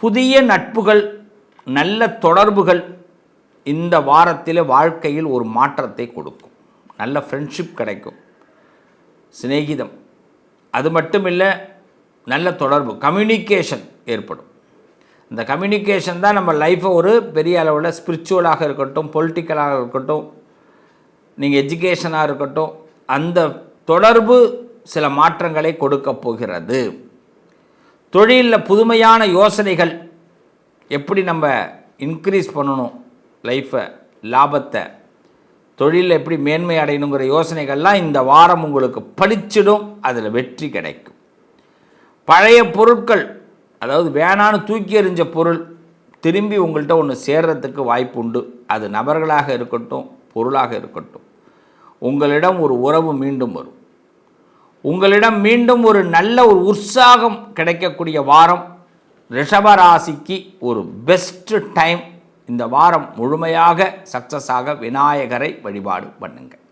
புதிய நட்புகள், நல்ல தொடர்புகள் இந்த வாரத்தில் வாழ்க்கையில் ஒரு மாற்றத்தை கொடுக்கும். நல்ல ஃப்ரெண்ட்ஷிப் கிடைக்கும், சிநேகிதம். அது மட்டும் இல்லை, நல்ல தொடர்பு, கம்யூனிகேஷன் ஏற்படும். இந்த கம்யூனிகேஷன் தான் நம்ம லைஃப்பை ஒரு பெரிய அளவில் ஸ்பிரிச்சுவலாக இருக்கட்டும், பொலிட்டிக்கலாக இருக்கட்டும், நீங்கள் எஜுகேஷனாக இருக்கட்டும், அந்த தொடர்பு சில மாற்றங்களை கொடுக்க போகிறது. தொழிலில் புதுமையான யோசனைகள், எப்படி நம்ம இன்க்ரீஸ் பண்ணணும் லைஃப்பை, லாபத்தை, தொழிலில் எப்படி மேன்மை அடையணுங்கிற யோசனைகள்லாம் இந்த வாரம் உங்களுக்கு பளிச்சிடும். அதில் வெற்றி கிடைக்கும். பழைய பொருட்கள், அதாவது வேணான்னு தூக்கி எறிஞ்ச பொருள் திரும்பி உங்கள்கிட்ட ஒன்று சேர்றதுக்கு வாய்ப்பு உண்டு. அது நபர்களாக இருக்கட்டும், பொருளாக இருக்கட்டும். உங்களிடம் ஒரு உறவு மீண்டும் வரும். உங்களிடம் மீண்டும் ஒரு நல்ல ஒரு உற்சாகம் கிடைக்கக்கூடிய வாரம். ரிஷபராசிக்கு ஒரு பெஸ்ட் டைம். இந்த வாரம் முழுமையாக சக்ஸஸாக விநாயகரை வழிபாடு பண்ணுங்கள்.